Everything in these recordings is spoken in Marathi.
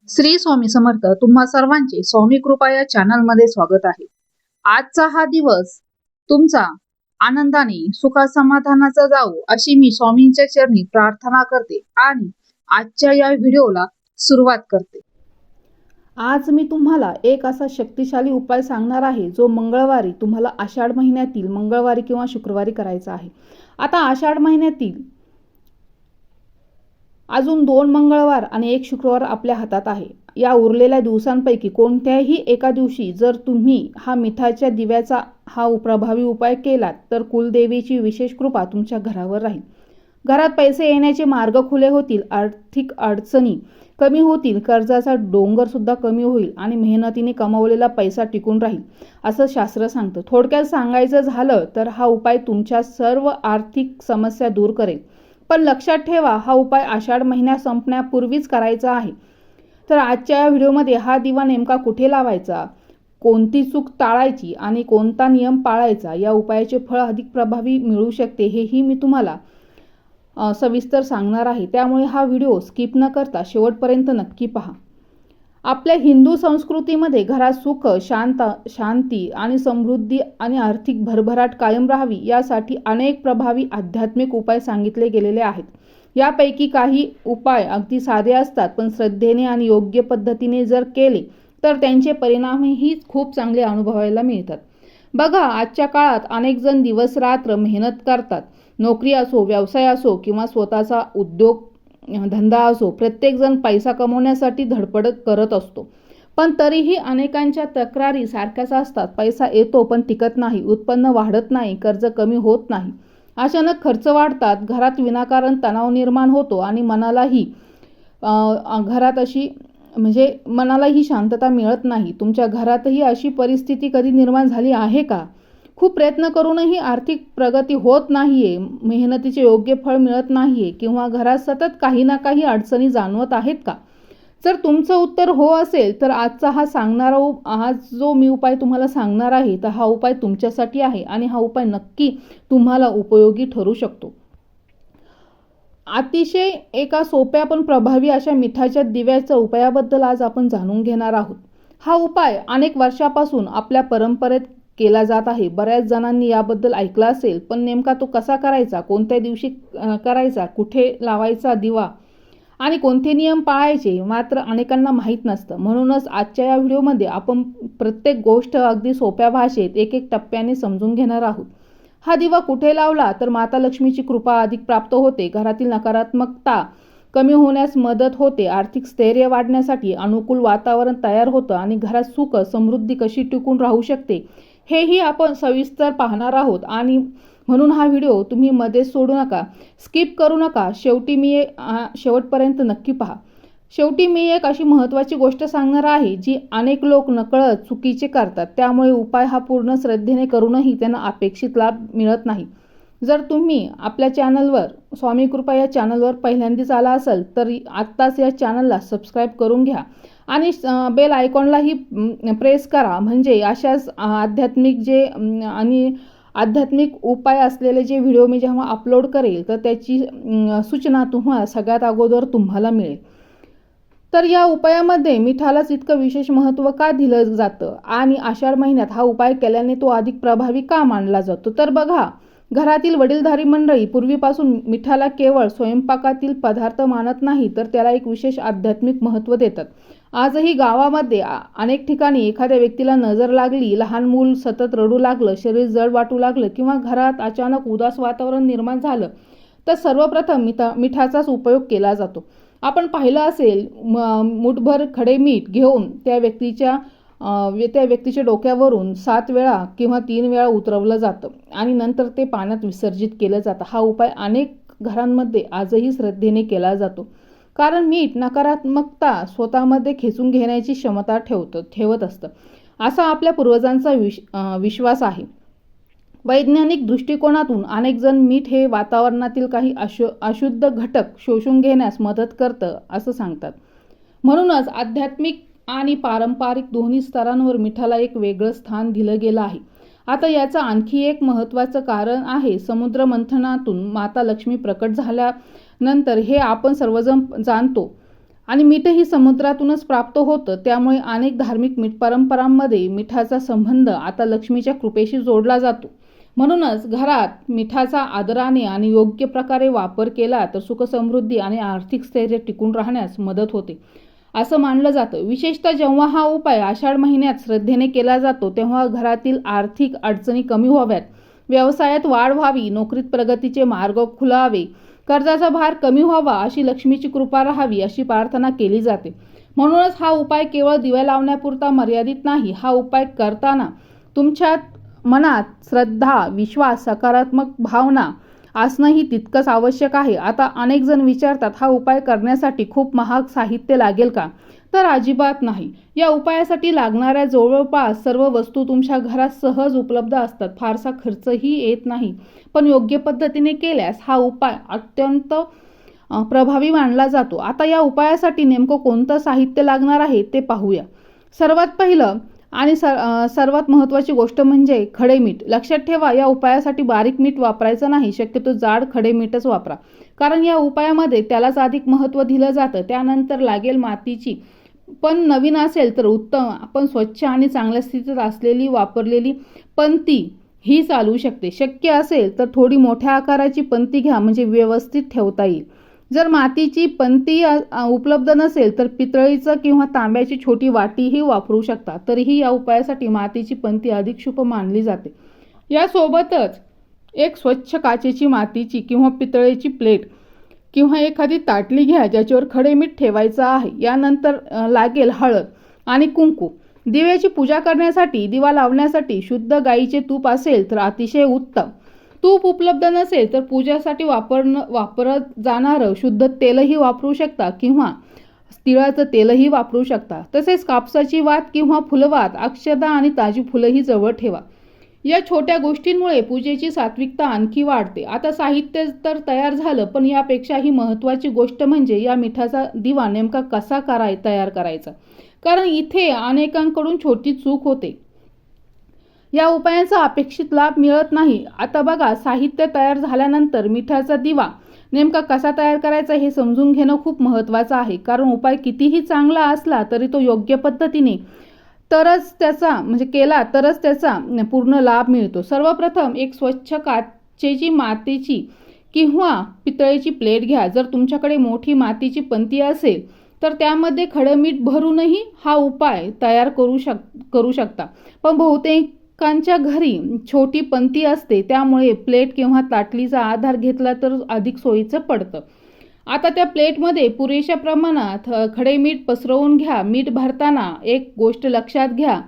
श्री स्वामी समर्थ. तुम्हा सर्वांचे स्वामी कृपा या चॅनल मध्ये स्वागत आहे. आजचा हा दिवस तुमचा आनंदाने सुखा समाधानाचा जावो अशी मी स्वामींच्या चरणी प्रार्थना करते आणि आजच्या या व्हिडिओला सुरुवात करते. आज मी तुम्हाला एक असा शक्तिशाली उपाय सांगणार आहे जो मंगळवारी तुम्हाला आषाढ महिन्यातील मंगळवारी किंवा शुक्रवारी करायचा आहे. आता आषाढ महिन्यातील अजून 2 मंगळवार आणि 1 शुक्रवार आपल्या हातात आहे. या उरलेल्या दिवसांपैकी कोणत्याही एका दिवशी जर तुम्ही हा मिठाच्या दिव्याचा प्रभावी उपाय केलात तर कुलदेवीची विशेष कृपा तुमच्या घरावर राहील. घरात पैसे येण्याचे मार्ग खुले होतील, आर्थिक अडचणी कमी होतील, कर्जाचा डोंगर सुद्धा कमी होईल आणि मेहनतीने कमावलेला पैसा टिकून राहील असं शास्त्र सांगतं. थोडक्यात सांगायचं झालं तर हा उपाय तुमच्या सर्व आर्थिक समस्या दूर करेल. पण लक्षात ठेवा, हा उपाय आषाढ महिन्या संपण्यापूर्वीच करायचा आहे. तर आजच्या या व्हिडिओमध्ये हा दिवा नेमका कुठे लावायचा, कोणती चूक टाळायची आणि कोणता नियम पाळायचा, या उपायाचे फळ अधिक प्रभावी मिळू शकते हेही मी तुम्हाला सविस्तर सांगणार आहे. त्यामुळे हा व्हिडिओ स्किप न करता शेवटपर्यंत नक्की पहा. आपल्या हिंदू संस्कृतीमध्ये घरात सुख, शांती आणि समृद्धी आणि आर्थिक भरभराट कायम राहावी यासाठी अनेक प्रभावी आध्यात्मिक उपाय सांगितले गेलेले आहेत. यापैकी काही उपाय अगदी साधे असतात, पण श्रद्धेने आणि योग्य पद्धतीने जर केले तर त्यांचे परिणामही खूप चांगले अनुभवायला मिळतात. बघा, आजच्या काळात अनेक जण दिवस रात्र मेहनत करतात. नोकरी असो, व्यवसाय असो किंवा स्वतःचा उद्योग धंदा असो, प्रत्येक जण पैसा कमवण्यासाठी धडपड करत असतो. पण तरीही अनेकांच्या तक्रारी सारख्याच असतात. पैसा येतो पण टिकत नाही, उत्पन्न वाढत नाही, कर्ज कमी होत नाही, अचानक खर्च वाढतात, घरात विनाकारण तणाव निर्माण होतो आणि मनालाही शांतता मिळत नाही. तुमच्या घरातही अशी परिस्थिती कधी निर्माण झाली आहे का? खूप प्रयत्न करूनही आर्थिक प्रगती होत नाहीये, मेहनतीचे योग्य फळ मिळत नाहीये किंवा घरात सतत काही ना काही अडचणी जाणवत आहेत का? जर तुमचं उत्तर हो असेल तर आज जो मी उपाय तुम्हाला सांगणार आहे तर हा उपाय तुमच्यासाठी आहे आणि हा उपाय नक्की तुम्हाला उपयोगी ठरू शकतो. अतिशय एका सोप्या पण प्रभावी अशा मिठाच्या दिव्याच्या उपायाबद्दल आज आपण जाणून घेणार आहोत. हा उपाय अनेक वर्षापासून आपल्या परंपरेत केला जात आहे. बऱ्याच जणांनी याबद्दल ऐकलं असेल, पण नेमका तो कसा करायचा, कोणत्या दिवशी करायचा, कुठे लावायचा दिवा आणि कोणते नियम पाळायचे मात्र अनेकांना माहीत नसतं. म्हणूनच आजच्या या व्हिडिओमध्ये आपण प्रत्येक गोष्ट अगदी सोप्या भाषेत एक एक टप्प्याने समजून घेणार आहोत. हा दिवा कुठे लावला तर माता लक्ष्मीची कृपा अधिक प्राप्त होते, घरातील नकारात्मकता कमी होण्यास मदत होते, आर्थिक स्थैर्य वाढण्यासाठी अनुकूल वातावरण तयार होतं आणि घरात सुख समृद्धी कशी टिकून राहू शकते हेही आपण सविस्तर पाहणार आहोत. आणि म्हणून हा व्हिडिओ तुम्ही मध्येच सोडू नका, स्किप करू नका, शेवटपर्यंत नक्की पहा. शेवटी मी एक अशी महत्त्वाची गोष्ट सांगणार आहे जी अनेक लोक नकळत चुकीचे करतात. त्यामुळे उपाय हा पूर्ण श्रद्धेने करूनही त्यांना अपेक्षित लाभ मिळत नाही. जर तुम्ही आपल्या चॅनलवर स्वामी कृपा या चॅनलवर पहिल्यांदाच आला असाल तर आत्ताच या चॅनलला सबस्क्राईब करून घ्या आणि बेल आयकॉनलाही प्रेस करा. म्हणजे अशाच आध्यात्मिक उपाय असलेले जे व्हिडिओ मी जेव्हा अपलोड करेल तर त्याची सूचना तुम्हाला सगळ्यात अगोदर तुम्हाला मिळेल. तर या उपायामध्ये मिठालाच इतकं विशेष महत्त्व का दिलं जातं आणि आषाढ महिन्यात हा उपाय केल्याने तो अधिक प्रभावी का मानला जातो? तर बघा, घरातील वडीलधारी मंडळी पूर्वीपासून मिठाला केवळ स्वयंपाकातील पदार्थ मानत नाही तर त्याला एक विशेष आध्यात्मिक महत्त्व देतात. आजही गावामध्ये अनेक ठिकाणी एखाद्या व्यक्तीला नजर लागली, लहान मूल सतत रडू लागलं, शरीर जड वाटू लागलं किंवा घरात अचानक उदास वातावरण निर्माण झालं तर सर्वप्रथम मिठाचाच उपयोग केला जातो. आपण पाहिलं असेल, मुठभर खडे मीठ घेऊन त्या व्यक्तीच्या डोक्यावरून 7 वेळा किंवा 3 वेळा उतरवलं जातं आणि नंतर ते पाण्यात विसर्जित केलं जातं. हा उपाय अनेक घरांमध्ये आजही श्रद्धेने केला जातो, कारण मीठ नकारात्मकता स्वतःमध्ये खेचून घेण्याची क्षमता ठेवत असतं, असा आपल्या पूर्वजांचा विश्वास आहे. वैज्ञानिक दृष्टिकोनातून अनेक जण मीठ हे वातावरणातील काही अशुद्ध घटक शोषून घेण्यास मदत करतं असं सांगतात. म्हणूनच आध्यात्मिक आणि पारंपरिक दोन्ही स्तरांवर मिठाला एक वेगळं स्थान दिलं गेलं आहे. आता याचं आणखी एक महत्त्वाचं कारण आहे. समुद्र मंथनातून माता लक्ष्मी प्रकट झाल्यानंतर हे आपण सर्वजण जाणतो. आणि मीठही समुद्रातूनच प्राप्त होतं. त्यामुळे अनेक धार्मिक परंपरांमध्ये मिठाचा संबंध आता लक्ष्मीच्या कृपेशी जोडला जातो. म्हणूनच घरात मिठाचा आदराने आणि योग्य प्रकारे वापर केला तर सुखसमृद्धी आणि आर्थिक स्थैर्य टिकून राहण्यास मदत होते असं मानलं जातं. विशेषतः जेव्हा हा उपाय आषाढ महिन्यात श्रद्धेने केला जातो तेव्हा घरातील आर्थिक अडचणी कमी व्हाव्यात, व्यवसायात वाढ व्हावी, नोकरीत प्रगतीचे मार्ग खुलावे, कर्जाचा भार कमी व्हावा, अशी लक्ष्मीची कृपा राहावी अशी प्रार्थना केली जाते. म्हणूनच हा उपाय केवळ दिव्या लावण्यापुरता मर्यादित नाही. हा उपाय करताना तुमच्या मनात श्रद्धा, विश्वास, सकारात्मक भावना असणंही तितकंच आवश्यक आहे. आता अनेक जण विचारतात, हा उपाय करण्यासाठी खूप महाग साहित्य लागेल का? तर अजिबात नाही. या उपायासाठी लागणाऱ्या जवळपास सर्व वस्तू तुमच्या घरात सहज उपलब्ध असतात. फारसा खर्चही येत नाही. पण योग्य पद्धतीने केल्यास हा उपाय अत्यंत प्रभावी मानला जातो. आता या उपायासाठी नेमकं कोणतं साहित्य लागणार आहे ते पाहूया. सर्वात पहिलं आणि सर्वात महत्त्वाची गोष्ट म्हणजे खडे मीठ. लक्षात ठेवा, या उपायासाठी बारीक मीठ वापरायचं नाही. शक्यतो जाड खडे मीठच वापरा, कारण या उपायामध्ये त्यालाच अधिक महत्त्व दिलं जातं. त्यानंतर लागेल मातीची, पण नवीन असेल तर उत्तम, आपण स्वच्छ आणि चांगल्या स्थितीत असलेली वापरलेली पंती ही चालू शकते. शक्य असेल तर थोडी मोठ्या आकाराची पंती घ्या, म्हणजे व्यवस्थित ठेवता येईल. जर मातीची पंती उपलब्ध नसेल तर पितळीचं किंवा तांब्याची छोटी वाटीही वापरू शकता. तरीही या उपायासाठी मातीची पंती अधिक शुभ मानली जाते. यासोबतच एक स्वच्छ काचेची, मातीची किंवा पितळेची प्लेट किंवा एखादी ताटली घ्या ज्याच्यावर खडे मीठ ठेवायचं आहे. यानंतर लागेल हळद आणि कुंकू. दिव्याची पूजा करण्यासाठी, दिवा लावण्यासाठी शुद्ध गाईचे तूप असेल तर अतिशय उत्तम. तूप उपलब्ध नसेल तर पूजासाठी वापरत जाणारं शुद्ध तेलही वापरू शकता किंवा तिळाचं तेलही वापरू शकता. तसेच कापसाची वात किंवा फुलवात, अक्षदा आणि ताजी फुलंही जवळ ठेवा. या छोट्या गोष्टींमुळे पूजेची सात्विकता आणखी वाढते. आता साहित्य तर तयार झालं, पण यापेक्षाही महत्त्वाची गोष्ट म्हणजे या मिठाचा दिवा नेमका कसा तयार करायचा. कारण इथे अनेकांकडून छोटी चूक होते. या उपायांचा अपेक्षित लाभ मिळत नाही. आता बघा, साहित्य तयार झाल्यानंतर मिठाचा दिवा नेमका कसा तयार करायचा हे समजून घेणं खूप महत्त्वाचं आहे. कारण उपाय कितीही चांगला असला तरी तो योग्य पद्धतीने केला तरच त्याचा पूर्ण लाभ मिळतो. सर्वप्रथम एक स्वच्छ काचेची, मातीची किंवा पितळेची प्लेट घ्या. जर तुमच्याकडे मोठी मातीची पंती असेल तर त्यामध्ये खडं मीठ भरूनही हा उपाय तयार करू शकता. पण बहुतेकांच्या घरी छोटी पंती असते, त्यामुळे प्लेट किंवा ताटलीचा आधार घेतला तर अधिक सोयीचं पडतं. आता त्या प्लेटमध्ये पुरेशा प्रमाणात खडे मीठ पसरवून घ्या. मीठ भरताना एक गोष्ट लक्षात घ्या,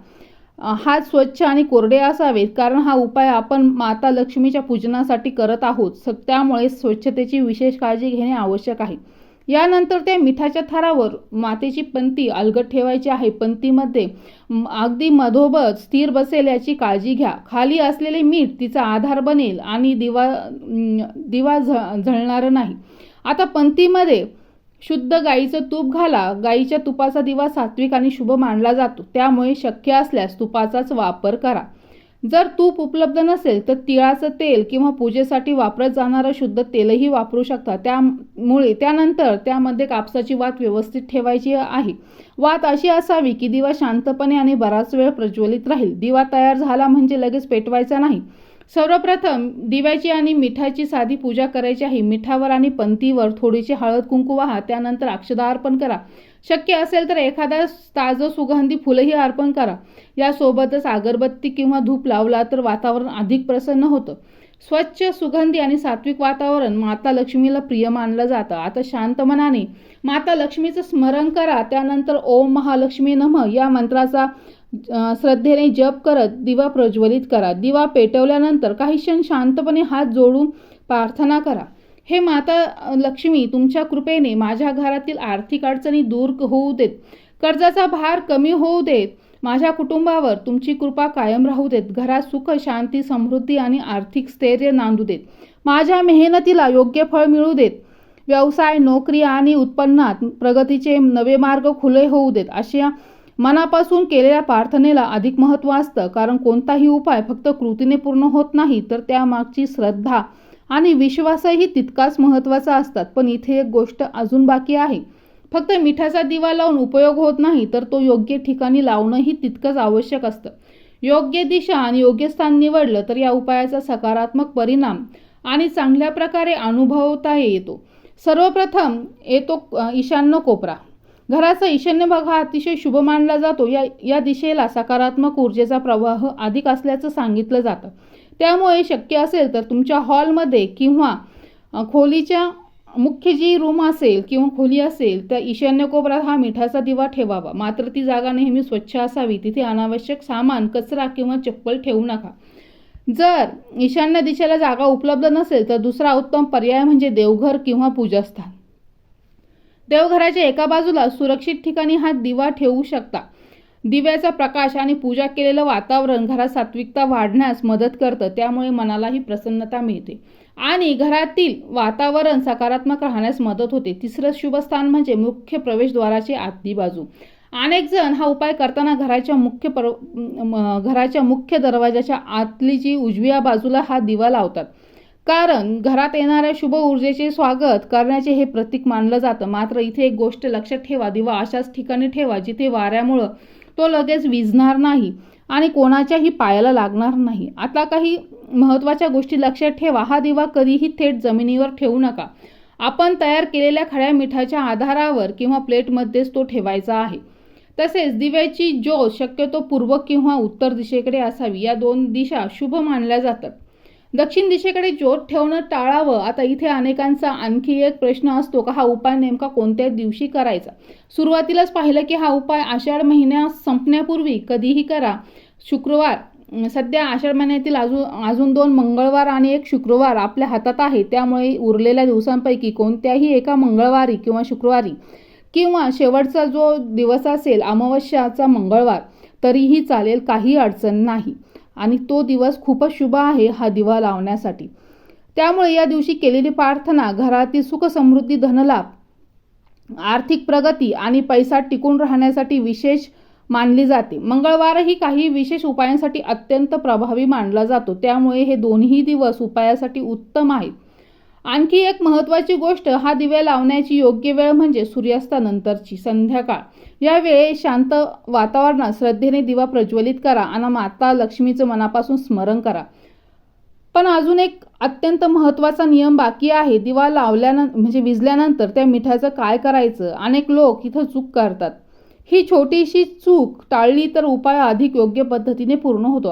हात स्वच्छ आणि कोरडे असावेत, कारण हा उपाय आपण माता लक्ष्मीच्या पूजनासाठी करत आहोत. त्यामुळे स्वच्छतेची विशेष काळजी घेणे आवश्यक आहे. यानंतर त्या मिठाच्या थरावर मातीची पंती अलगद ठेवायची आहे. पंतीमध्ये अगदी मधोमध स्थिर बसेल याची काळजी घ्या. खाली असलेले मीठ तिचा आधार बनेल आणि दिवा जळणार नाही. आता पंतीमध्ये शुद्ध गाईचं तूप घाला. गाईच्या तुपाचा दिवा सात्विक आणि शुभ मानला जातो, त्यामुळे शक्य असल्यास तुपाचाच वापर करा. जर तूप उपलब्ध नसेल तर तिळाचं तेल किंवा पूजेसाठी वापरत जाणारं शुद्ध तेलही वापरू शकता. त्यानंतर त्यामध्ये कापसाची वात व्यवस्थित ठेवायची आहे. वात अशी असावी की दिवा शांतपणे आणि बराच वेळ प्रज्वलित राहील. दिवा तयार झाला म्हणजे लगेच पेटवायचा नाही. सर्वप्रथम दिव्याची आणि मिठाची साधी पूजा करायची आहे. मिठावर आणि पंतीवर थोडीशी हळद कुंकू वाहा. त्यानंतर अक्षदा अर्पण करा. शक्य असेल तर एखादा ताजं सुगंधी फुलही अर्पण करा. यासोबतच अगरबत्ती किंवा धूप लावला तर वातावरण अधिक प्रसन्न होतं. स्वच्छ, सुगंधी आणि सात्विक वातावरण माता लक्ष्मीला प्रिय मानलं जातं. आता शांत मनाने माता लक्ष्मीचं स्मरण करा. त्यानंतर ओम महालक्ष्मी नमः या मंत्राचा श्रद्धेने जप करत दिवा प्रज्वलित करा. दिवा पेटवल्यानंतर काही क्षण शांतपणे हात जोडून प्रार्थना करा. हे माता लक्ष्मी, तुमच्या कृपेने माझ्या घरातील आर्थिक अडचणी दूर होऊ देत, कर्जाचा भार कमी होऊ देत, माझ्या कुटुंबावर तुमची कृपा कायम राहू देत, घरात सुख, शांती, समृद्धी आणि आर्थिक स्थैर्य नांदू देत, माझ्या मेहनतीला योग्य फळ मिळू देत, व्यवसाय, नोकरी आणि उत्पन्नात प्रगतीचे नवे मार्ग खुले होऊ देत. अशा मनापासून केलेल्या प्रार्थनेला अधिक महत्त्व असतं. कारण कोणताही उपाय फक्त कृतीने पूर्ण होत नाही, तर त्यामागची श्रद्धा आणि विश्वासही तितकाच महत्त्वाचा असतात. पण इथे एक गोष्ट अजून बाकी आहे. फक्त मिठाचा दिवा लावून उपयोग होत नाही, तर तो योग्य ठिकाणी लावणंही तितकंच आवश्यक असतं. योग्य दिशा आणि योग्य स्थान निवडलं तर या उपायाचा सकारात्मक परिणाम आणि चांगल्या प्रकारे अनुभवता येतो. सर्वप्रथम येतो ईशान्य कोपरा. घराचा ईशान्य भाग हा अतिशय शुभ मानला जातो. या दिशेला सकारात्मक ऊर्जेचा प्रवाह अधिक असल्याचं सांगितलं जातं. त्यामुळे शक्य असेल तर तुमच्या हॉलमध्ये किंवा खोलीच्या मुख्य जी रूम असेल किंवा खोली असेल त्या ईशान्य कोपऱ्यात हा मिठाचा दिवा ठेवावा. मात्र ती जागा नेहमी स्वच्छ असावी. तिथे अनावश्यक सामान, कचरा किंवा चप्पल ठेवू नका. जर ईशान्य दिशेला जागा उपलब्ध नसेल तर दुसरा उत्तम पर्याय म्हणजे देवघर किंवा पूजास्थान. देवघराच्या एका बाजूला सुरक्षित ठिकाणी हा दिवा ठेवू शकता. दिव्याचा प्रकाश आणि पूजा केलेलं वातावरण घरात सात्विकता वाढण्यास मदत करतं. त्यामुळे मनालाही प्रसन्नता मिळते आणि घरातील वातावरण सकारात्मक राहण्यास मदत होते. तिसरं शुभ स्थान म्हणजे मुख्य प्रवेशद्वाराची आतली बाजू. अनेक जण हा उपाय करताना घराच्या मुख्य दरवाजाच्या आतली जी उजव्या बाजूला हा दिवा लावतात, कारण घरात येणाऱ्या शुभ ऊर्जेचे स्वागत करण्याचे हे प्रतीक मानलं जातं. मात्र इथे एक गोष्ट लक्षात ठेवा, दिवा अशाच ठिकाणी ठेवा जिथे वाऱ्यामुळं तो लगेच विझणार नाही आणि कोणाच्याही पायाला लागणार नाही. आता काही महत्त्वाच्या गोष्टी लक्षात ठेवा. हा दिवा कधीही थेट जमिनीवर ठेवू नका. आपण तयार केलेल्या खड्या मिठाच्या आधारावर किंवा प्लेटमध्येच तो ठेवायचा आहे. तसेच दिव्याची ज्योत शक्यतो पूर्व किंवा उत्तर दिशेकडे असावी. या दोन दिशा शुभ मानल्या जातात. दक्षिण दिशेकडे ज्योत ठेवणं टाळावं. आता इथे अनेकांचा आणखी एक प्रश्न असतो का हा उपाय नेमका कोणत्या दिवशी करायचा. सुरुवातीलाच पाहिलं की हा उपाय आषाढ महिन्या संपण्यापूर्वी कधीही करा. शुक्रवार, सध्या आषाढ महिन्यातील अजून 2 मंगळवार आणि 1 शुक्रवार आपल्या हातात आहे. त्यामुळे उरलेल्या दिवसांपैकी कोणत्याही एका मंगळवारी किंवा शुक्रवारी किंवा शेवटचा जो दिवस असेल अमावस्याचा मंगळवार तरीही चालेल, काही अडचण नाही आणि तो दिवस खूपच शुभ आहे हा दिवा लावण्यासाठी. त्यामुळे या दिवशी केलेली प्रार्थना घरातील सुख, समृद्धी, धनलाभ, आर्थिक प्रगती आणि पैसा टिकून राहण्यासाठी विशेष मानली जाते. मंगळवारही काही विशेष उपायांसाठी अत्यंत प्रभावी मानला जातो. त्यामुळे हे दोन्ही दिवस उपायासाठी उत्तम आहेत. आणखी एक महत्त्वाची गोष्ट, हा दिवे लावण्याची योग्य वेळ म्हणजे सूर्यास्तानंतरची संध्याकाळ. या वेळेत शांत वातावरणात श्रद्धेने दिवा प्रज्वलित करा आणि माता लक्ष्मीचं मनापासून स्मरण करा. पण अजून एक अत्यंत महत्त्वाचा नियम बाकी आहे. दिवा लावल्यानंतर विझल्यानंतर त्या मिठाचं काय करायचं. अनेक लोक इथं चूक करतात. ही छोटीशी चूक टाळली तर उपाय अधिक योग्य पद्धतीने पूर्ण होतो.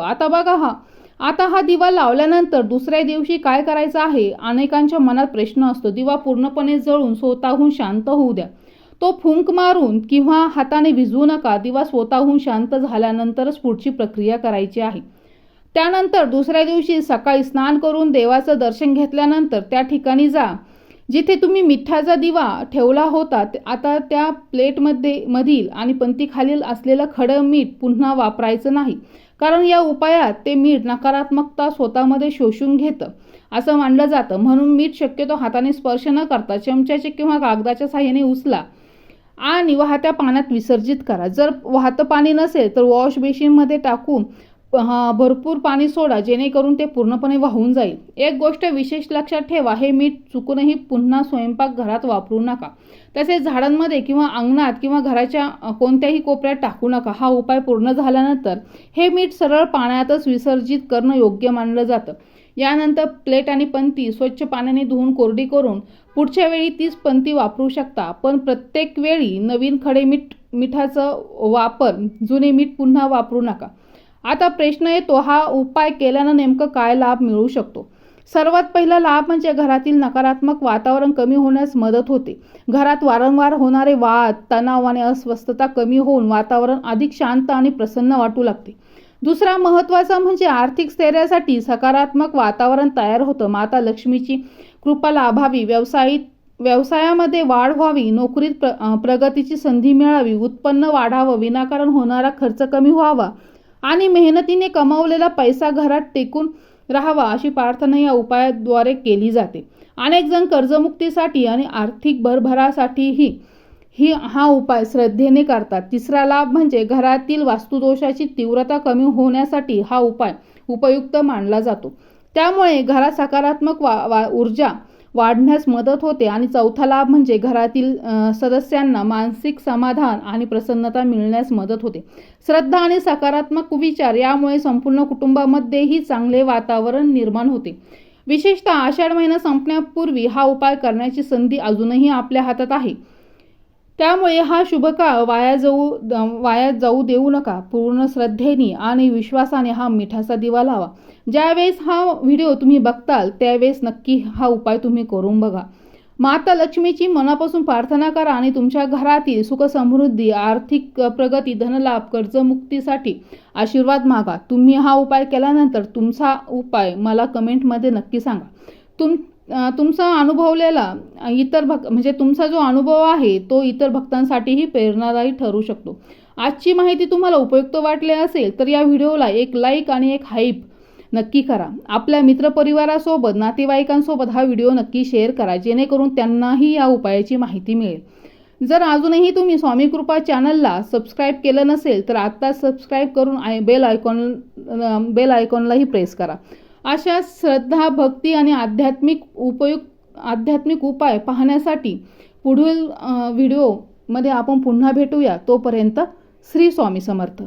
आता हा दिवा लावल्यानंतर दुसऱ्या दिवशी काय करायचं आहे. अनेकांच्या मनात प्रश्न असतो. दिवा पूर्णपणे जळून स्वतःहून शांत होऊ द्या. तो फुंक मारून किंवा हाताने भिजवू नका. दिवा स्वतःहून शांत झाल्यानंतरच पुढची प्रक्रिया करायची आहे. त्यानंतर दुसऱ्या दिवशी सकाळी स्नान करून देवाचं दर्शन घेतल्यानंतर त्या ठिकाणी जा जिथे तुम्ही मिठाचा दिवा ठेवला होता. आता त्या मधील आणि पंथीखालील असलेलं खडं मीठ पुन्हा वापरायचं नाही, कारण या उपायात ते मीठ नकारात्मकता स्वतःमध्ये शोषून घेतं असं मानलं जातं. म्हणून मीठ शक्यतो हाताने स्पर्श न करता चमच्याचे किंवा कागदाच्या साहाय्याने उचला आणि वाहत्या पाण्यात विसर्जित करा. जर वाहतं पाणी नसेल तर वॉश बेसिनमध्ये टाकून भरपूर पाणी सोडा, जेणेकरून ते पूर्णपणे वाहून जाईल. एक गोष्ट विशेष लक्षात ठेवा, हे मीठ चुकूनही पुन्हा स्वयंपाकघरात वापरू नका. तसेच झाडांमध्ये किंवा अंगणात किंवा घराच्या कोणत्याही कोपऱ्यात टाकू नका. हा उपाय पूर्ण झाल्यानंतर हे मीठ सरळ पाण्यातच विसर्जित करणं योग्य मानलं जातं. यानंतर प्लेट आणि पंती स्वच्छ पाण्याने धुवून कोरडी करून पुढच्या वेळी तीच पंती वापरू शकता. पण प्रत्येक वेळी नवीन खडे मिठाचं वापर, जुने मीठ पुन्हा वापरू नका. आता प्रश्न येतो, हा उपाय केल्यानं नेमकं काय लाभ मिळू शकतो. सर्वात पहिला लाभ म्हणजे घरातील नकारात्मक वातावरण कमी होण्यास मदत होते. घरात वारंवार होणारे वाद, तणाव आणि अस्वस्थता कमी होऊन वातावरण अधिक शांत आणि प्रसन्न वाटू लागते. दुसरा महत्त्वाचा म्हणजे आर्थिक स्थैर्यासाठी सकारात्मक वातावरण तयार होतं. माता लक्ष्मीची कृपा लाभावी, व्यवसायामध्ये वाढ व्हावी, नोकरीत प्रगतीची संधी मिळावी, उत्पन्न वाढावं, विनाकारण होणारा खर्च कमी व्हावा आणि मेहनतीने कमावलेला पैसा घरात टिकून राहावा अशी प्रार्थना या उपायाद्वारे केली जाते. अनेक जण कर्जमुक्तीसाठी आणि आर्थिक भरभरासाठीही हा उपाय श्रद्धेने करतात. तिसरा लाभ म्हणजे घरातील वास्तुदोषाची तीव्रता कमी होण्यासाठी हा उपाय उपयुक्त मानला जातो. त्यामुळे घरात सकारात्मक ऊर्जा वाढण्यास मदत होते आणि चौथा लाभ म्हणजे घरातील सदस्यांना मानसिक समाधान आणि प्रसन्नता मिळण्यास मदत होते. श्रद्धा आणि सकारात्मक विचार यामुळे संपूर्ण कुटुंबामध्येही चांगले वातावरण निर्माण होते. विशेषतः आषाढ महिना संपण्यापूर्वी हा उपाय करण्याची संधी अजूनही आपल्या हातात आहे. त्यामुळे हा शुभ काळ वाया जाऊ देऊ नका. पूर्ण श्रद्धेने आणि विश्वासाने हा मिठाचा दिवा लावा. ज्यावेळेस हा व्हिडिओ तुम्ही बघताल त्यावेळेस नक्की हा उपाय तुम्ही करून बघा. माता लक्ष्मीची मनापासून प्रार्थना करा आणि तुमच्या घरातील सुख समृद्धी, आर्थिक प्रगती, धनलाभ, कर्जमुक्तीसाठी आशीर्वाद मागा. तुम्ही हा उपाय केल्यानंतर तुमचा उपाय मला कमेंटमध्ये नक्की सांगा. तुमचा अनुभवलेला तुमचा जो अनुभव आहे तो इतर भक्तांसाठीही प्रेरणादायी ठरू शकतो. आजची माहिती तुम्हाला उपयुक्त वाटली असेल तर या व्हिडिओला एक लाईक आणि एक हाईप नक्की करा. आपल्या मित्रपरिवारासोबत, नातेवाईकांसोबत हा व्हिडिओ नक्की शेअर करा, जेणेकरून त्यांनाही या उपायाची माहिती मिळेल. जर अजूनही तुम्ही स्वामी कृपा चॅनलला सबस्क्राईब केलं नसेल तर आत्ता सबस्क्राईब करून बेल आयकॉनलाही प्रेस करा. अशा श्रद्धा, भक्ती आणि आध्यात्मिक उपाय पाहण्यासाठी पुढील व्हिडिओमध्ये आपण पुन्हा भेटूया. तोपर्यंत श्री स्वामी समर्थ.